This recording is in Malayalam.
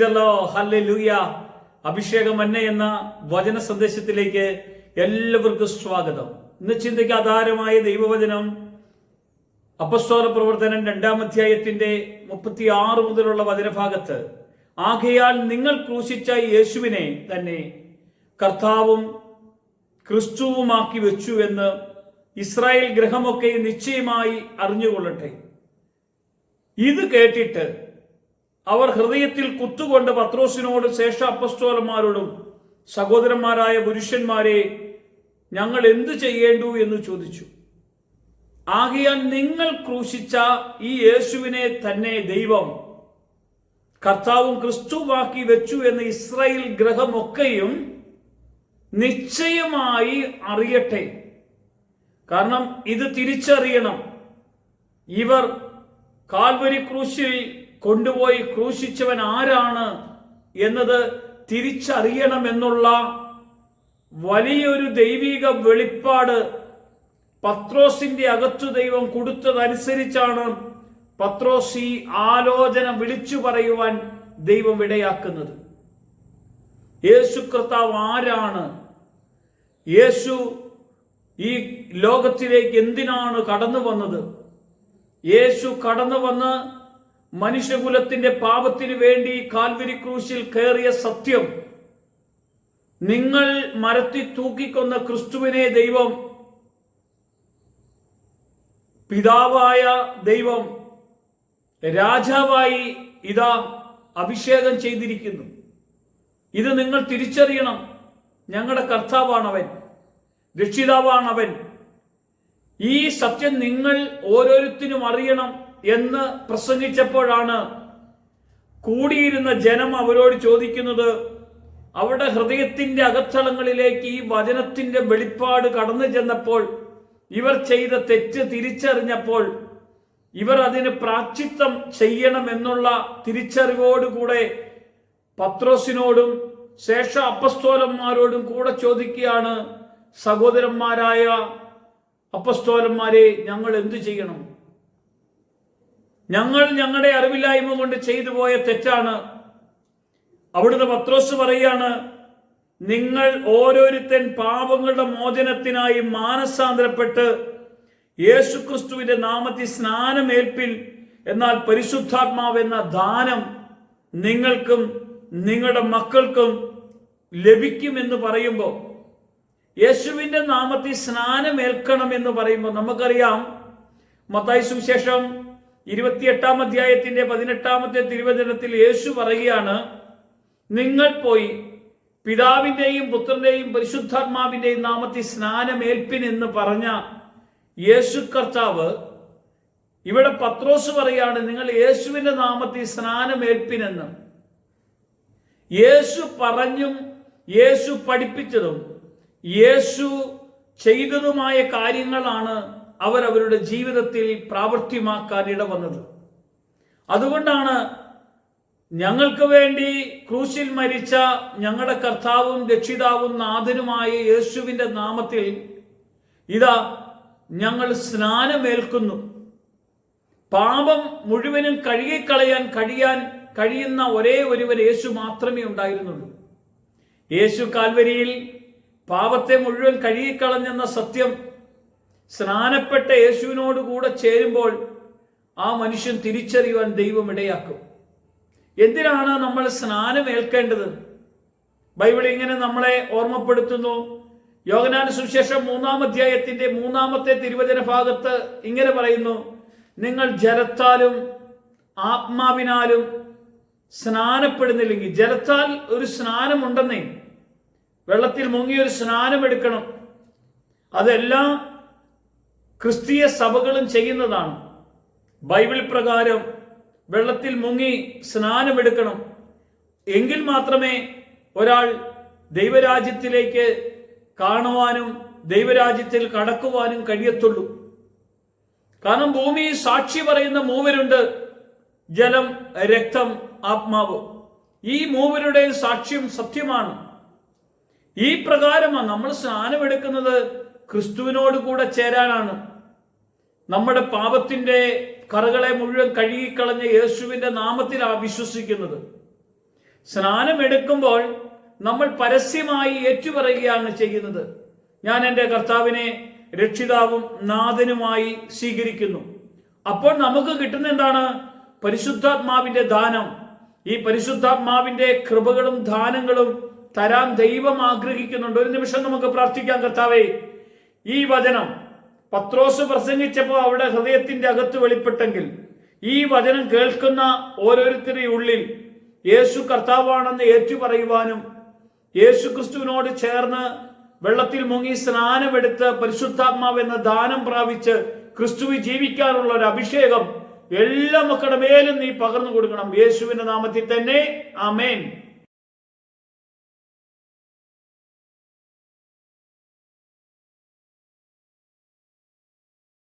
ഹല്ലേലൂയ. അഭിഷേകമന്ന എന്ന വചന സന്ദേശത്തിലേക്ക് എല്ലാവർക്കും സ്വാഗതം. ഇന്ന് ചിന്തയ്ക്ക് ആധാരമായ ദൈവവചനം അപ്പസ്തോല പ്രവർത്തനം 2-ാം അധ്യായത്തിന്റെ 36 മുതലുള്ള വചനഭാഗത്ത്, ആകയാൽ നിങ്ങൾ ക്രൂശിച്ച യേശുവിനെ തന്നെ കർത്താവും ക്രിസ്തുവുമാക്കി വെച്ചു എന്ന് ഇസ്രായേൽ ഗൃഹമൊക്കെ നിശ്ചയമായി അറിഞ്ഞുകൊള്ളട്ടെ. ഇത് കേട്ടിട്ട് അവർ ഹൃദയത്തിൽ കുത്തുകൊണ്ട് പത്രോസിനോട് ശേഷ അപ്പസ്തോലന്മാരോടും, സഹോദരന്മാരായ പുരുഷന്മാരെ, ഞങ്ങൾ എന്തു ചെയ്യേണ്ടു എന്ന് ചോദിച്ചു. ആകയാൽ നിങ്ങൾ ക്രൂശിച്ച ഈ യേശുവിനെ തന്നെ ദൈവം കർത്താവും ക്രിസ്തുവാക്കി വെച്ചു എന്ന് ഇസ്രായേൽ ഗൃഹമൊക്കെയും നിശ്ചയമായി അറിയട്ടെ. കാരണം ഇത് തിരിച്ചറിയണം. ഇവർ കാൽവരി ക്രൂശിൽ കൊണ്ടുപോയി ക്രൂശിച്ചവൻ ആരാണ് എന്നത് തിരിച്ചറിയണമെന്നുള്ള വലിയൊരു ദൈവിക വെളിപ്പാട് പത്രോസിന്റെ അകത്തു ദൈവം കൊടുത്തതനുസരിച്ചാണ് പത്രോസ് ഈ ആലോചന വിളിച്ചു പറയുവാൻ ദൈവം ഇടയാക്കുന്നത്. യേശു കർത്താവ് ആരാണ്? യേശു ഈ ലോകത്തിലേക്ക് എന്തിനാണ് കടന്നു വന്നത്? യേശു കടന്നു വന്ന് മനുഷ്യകുലത്തിന്റെ പാപത്തിനു വേണ്ടി കാൽവരി ക്രൂശിൽ കയറിയ സത്യം, നിങ്ങൾ മരത്തിൽ തൂക്കിക്കൊന്ന ക്രിസ്തുവിനെ ദൈവം, പിതാവായ ദൈവം രാജാവായി ഇതാ അഭിഷേകം ചെയ്തിരിക്കുന്നു. ഇത് നിങ്ങൾ തിരിച്ചറിയണം. ഞങ്ങളുടെ കർത്താവാണവൻ, രക്ഷിതാവാണവൻ. ഈ സത്യം നിങ്ങൾ ഓരോരുത്തരും അറിയണം എന്ന് പ്രസംഗിച്ചപ്പോഴാണ് കൂടിയിരുന്ന ജനം അവരോട് ചോദിക്കുന്നത്. അവരുടെ ഹൃദയത്തിന്റെ അകത്തളങ്ങളിലേക്ക് ഈ വചനത്തിന്റെ വെളിപ്പാട് കടന്നു ചെന്നപ്പോൾ, ഇവർ ചെയ്ത തെറ്റ് തിരിച്ചറിഞ്ഞപ്പോൾ, ഇവർ അതിന് പ്രാശ്ചിത്തം ചെയ്യണമെന്നുള്ള തിരിച്ചറിവോടുകൂടെ പത്രോസിനോടും ശേഷ അപ്പസ്തോലന്മാരോടും കൂടെ ചോദിക്കുകയാണ്, സഹോദരന്മാരായ അപ്പസ്തോലന്മാരെ, ഞങ്ങൾ എന്തു ചെയ്യണം? ഞങ്ങൾ ഞങ്ങളുടെ അറിവില്ലായ്മ കൊണ്ട് ചെയ്തു പോയ തെറ്റാണ്. അവിടുന്ന് പത്രോസ് പറയാണ്, നിങ്ങൾ ഓരോരുത്തൻ പാപങ്ങളുടെ മോചനത്തിനായി മാനസാന്തരപ്പെട്ട് യേശുക്രിസ്തുവിന്റെ നാമത്തിൽ സ്നാനമേൽപ്പിൻ, എന്നാൽ പരിശുദ്ധാത്മാവ് എന്ന ദാനം നിങ്ങൾക്കും നിങ്ങളുടെ മക്കൾക്കും ലഭിക്കുമെന്ന് പറയുമ്പോൾ, യേശുവിന്റെ നാമത്തിൽ സ്നാനമേൽക്കണം എന്ന് പറയുമ്പോൾ നമുക്കറിയാം, മത്തായി സുവിശേഷം 28-ാം അധ്യായത്തിന്റെ 18-ാമത്തെ തിരുവചനത്തിൽ യേശു പറയുകയാണ്, നിങ്ങൾ പോയി പിതാവിന്റെയും പുത്രന്റെയും പരിശുദ്ധാത്മാവിന്റെയും നാമത്തിൽ സ്നാനമേൽപ്പിൻ എന്ന് പറഞ്ഞ യേശു കർത്താവ് ഇവിടെ പത്രോസ് പറയാണ്, നിങ്ങൾ യേശുവിന്റെ നാമത്തിൽ സ്നാനമേൽപ്പിനെന്ന്. യേശു പറഞ്ഞും യേശു പഠിപ്പിച്ചതും യേശു ചെയ്തതുമായ കാര്യങ്ങളാണ് അവരവരുടെ ജീവിതത്തിൽ പ്രാവർത്തികമാക്കാൻ ഇടവന്നത്. അതുകൊണ്ടാണ് ഞങ്ങൾക്ക് വേണ്ടി ക്രൂശിൽ മരിച്ച ഞങ്ങളുടെ കർത്താവും രക്ഷിതാവും നാഥനുമായ യേശുവിന്റെ നാമത്തിൽ ഇതാ ഞങ്ങൾ സ്നാനമേൽക്കുന്നു. പാപം മുഴുവനും കഴുകിക്കളയാൻ കഴിയുന്ന ഒരേ ഒരുവൻ യേശു മാത്രമേ ഉണ്ടായിരുന്നുള്ളൂ. യേശു കാൽവരിയിൽ പാപത്തെ മുഴുവൻ കഴുകിക്കളഞ്ഞെന്ന സത്യം സ്നാനപ്പെട്ട യേശുവിനോട് കൂടെ ചേരുമ്പോൾ ആ മനുഷ്യൻ തിരിച്ചറിയുവാൻ ദൈവം ഇടയാക്കും. എന്തിനാണ് നമ്മൾ സ്നാനമേൽക്കേണ്ടത്? ബൈബിൾ ഇങ്ങനെ നമ്മളെ ഓർമ്മപ്പെടുത്തുന്നു. യോഹന്നാൻ സുവിശേഷം 3-ാം അധ്യായത്തിന്റെ 3-ാമത്തെ തിരുവചന ഭാഗത്ത് ഇങ്ങനെ പറയുന്നു, നിങ്ങൾ ജലത്താലും ആത്മാവിനാലും സ്നാനപ്പെടുന്നില്ലെങ്കിൽ, ജലത്താൽ ഒരു സ്നാനമുണ്ടെന്നേ, വെള്ളത്തിൽ മുങ്ങിയൊരു സ്നാനം എടുക്കണം. അതെല്ലാ ക്രിസ്തീയ സഭകളും ചെയ്യുന്നതാണ്. ബൈബിൾ പ്രകാരം വെള്ളത്തിൽ മുങ്ങി സ്നാനമെടുക്കണം. എങ്കിൽ മാത്രമേ ഒരാൾ ദൈവരാജ്യത്തിലേക്ക് കാണുവാനും ദൈവരാജ്യത്തിൽ കടക്കുവാനും കഴിയത്തുള്ളൂ. കാരണം ഭൂമി സാക്ഷി പറയുന്ന മൂവരുണ്ട്: ജലം, രക്തം, ആത്മാവ്. ഈ മൂവരുടെയും സാക്ഷ്യം സത്യമാണ്. ഈ പ്രകാരമാണ് നമ്മൾ സ്നാനമെടുക്കുന്നത്. ക്രിസ്തുവിനോട് കൂടെ ചേരാനാണ്. നമ്മുടെ പാപത്തിന്റെ കറകളെ മുഴുവൻ കഴുകിക്കളഞ്ഞ യേശുവിന്റെ നാമത്തിലാണ് വിശ്വസിക്കുന്നത്. സ്നാനം എടുക്കുമ്പോൾ നമ്മൾ പരസ്യമായി ഏറ്റുപറയുകയാണ് ചെയ്യുന്നത്. ഞാൻ എൻ്റെ കർത്താവിനെ രക്ഷിതാവും നാഥനുമായി സ്വീകരിക്കുന്നു. അപ്പോൾ നമുക്ക് കിട്ടുന്ന എന്താണ്? പരിശുദ്ധാത്മാവിന്റെ ദാനം. ഈ പരിശുദ്ധാത്മാവിന്റെ കൃപകളും ദാനങ്ങളും തരാൻ ദൈവം ആഗ്രഹിക്കുന്നുണ്ട്. ഒരു നിമിഷം നമുക്ക് പ്രാർത്ഥിക്കാം. കർത്താവേ, ഈ വചനം പത്രോസ് പ്രസംഗിച്ചപ്പോൾ അവിടെ ഹൃദയത്തിന്റെ അകത്ത് വെളിപ്പെട്ടെങ്കിൽ, ഈ വചനം കേൾക്കുന്ന ഓരോരുത്തരുടെ ഉള്ളിൽ യേശു കർത്താവാണെന്ന് ഏറ്റുപറയുവാനും യേശു ക്രിസ്തുവിനോട് ചേർന്ന് വെള്ളത്തിൽ മുങ്ങി സ്നാനമെടുത്ത് പരിശുദ്ധാത്മാവ് എന്ന ദാനം പ്രാപിച്ച് ക്രിസ്തുവിൽ ജീവിക്കാനുള്ള ഒരു അഭിഷേകം എല്ലാ മക്കളുടെ മേലും നീ പകർന്നു കൊടുക്കണം. യേശുവിന്റെ നാമത്തിൽ തന്നെ ആമേൻ.